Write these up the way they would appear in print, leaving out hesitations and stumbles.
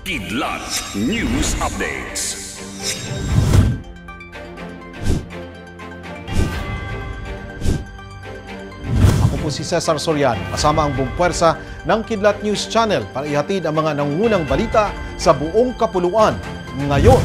Kidlat News Updates. Ako po si Cesar Soriano, kasama ang buong puwersa ng Kidlat News Channel para ihatid ang mga nangungunang balita sa buong kapuluan ngayon.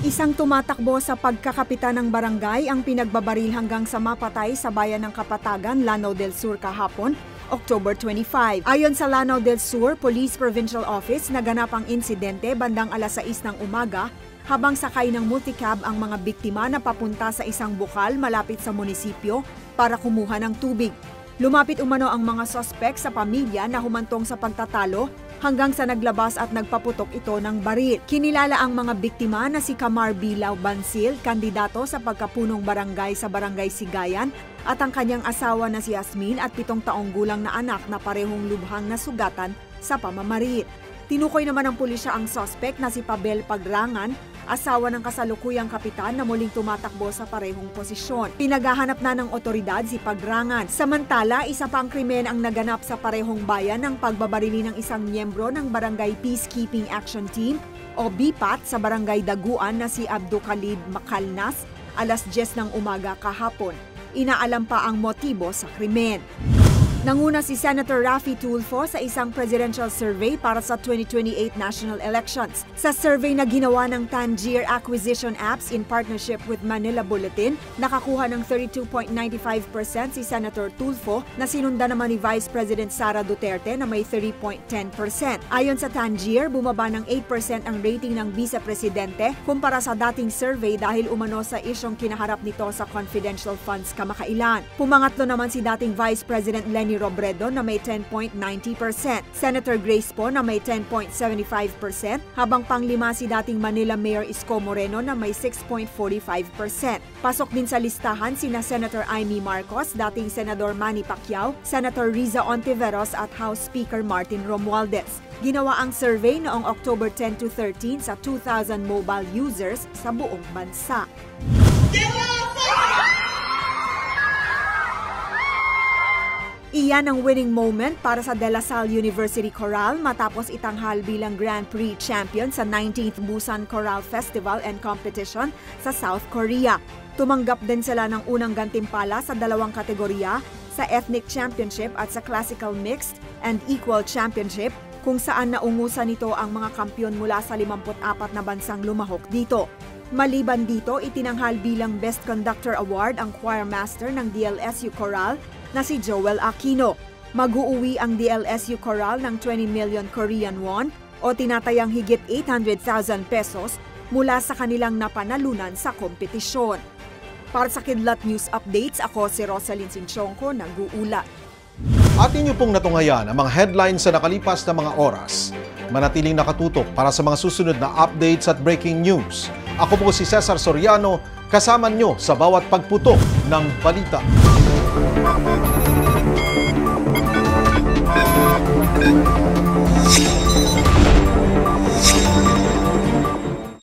Isang tumatakbo sa pagkakapitan ng barangay ang pinagbabaril hanggang sa mapatay sa bayan ng Kapatagan, Lanao del Sur kahapon, October 25. Ayon sa Lanao del Sur Police Provincial Office, naganap ang insidente bandang alas 6 ng umaga habang sakay ng multicab ang mga biktima na papunta sa isang bukal malapit sa munisipyo para kumuha ng tubig. Lumapit umano ang mga sospek sa pamilya na humantong sa pagtatalo hanggang sa naglabas at nagpaputok ito ng baril. Kinilala ang mga biktima na si Camar Bilao Bansil, kandidato sa pagkapunong barangay sa Barangay Sigayan, at ang kanyang asawa na si Yasmin at 7 taong gulang na anak na parehong lubhang nasugatan sa pamamaril. Tinukoy naman ng pulisya ang suspect na si Pabel Pagrangan, asawa ng kasalukuyang kapitan na muling tumatakbo sa parehong posisyon. Pinaghahanap na ng otoridad si Pagrangan. Samantala, isa pang krimen ang naganap sa parehong bayan ng pagbabarili ng isang miyembro ng Barangay Peacekeeping Action Team o BPAT sa Barangay Daguan na si Abdul Khalid Makalnas alas 10 ng umaga kahapon. Inaalam pa ang motibo sa krimen. Nanguna si Senator Raffy Tulfo sa isang presidential survey para sa 2028 national elections. Sa survey na ginawa ng Tangier Acquisition Apps in partnership with Manila Bulletin, nakakuha ng 32.95% si Senator Tulfo na sinundan naman ni Vice President Sara Duterte na may 30.10%. Ayon sa Tangier, bumaba ng 8% ang rating ng Vice-Presidente kumpara sa dating survey dahil umano sa isyong kinaharap nito sa confidential funds kamakailan. Pumangatlo naman si dating Vice President Leni Robredo na may 10.90%, Senator Grace Poe na may 10.75%, habang panglima si dating Manila Mayor Isko Moreno na may 6.45%. Pasok din sa listahan sina Senator Amy Marcos, dating Senador Manny Pacquiao, Senator Riza Ontiveros at House Speaker Martin Romualdez. Ginawa ang survey noong October 10 to 13 sa 2,000 mobile users sa buong bansa. Iyan ang winning moment para sa De La Salle University Chorale matapos itanghal bilang Grand Prix champion sa 19th Busan Chorale Festival and Competition sa South Korea. Tumanggap din sila ng unang gantimpala sa 2 kategorya, sa Ethnic Championship at sa Classical Mixed and Equal Championship, kung saan naungusan nito ang mga kampyon mula sa 54 na bansang lumahok dito. Maliban dito, itinanghal bilang Best Conductor Award ang choir master ng DLSU Chorale na si Joel Aquino. Mag-uuwi ang DLSU Chorale ng 20 million Korean won o tinatayang higit 800,000 pesos mula sa kanilang napanalunan sa kompetisyon. Para sa Kidlat News Updates, ako si Rosalyn Sinchonko, nag-uulat. Atin niyo pong natunghayan ang mga headlines sa nakalipas na mga oras. Manatiling nakatutok para sa mga susunod na updates at breaking news. Ako po si Cesar Soriano, kasama niyo sa bawat pagputok ng balita.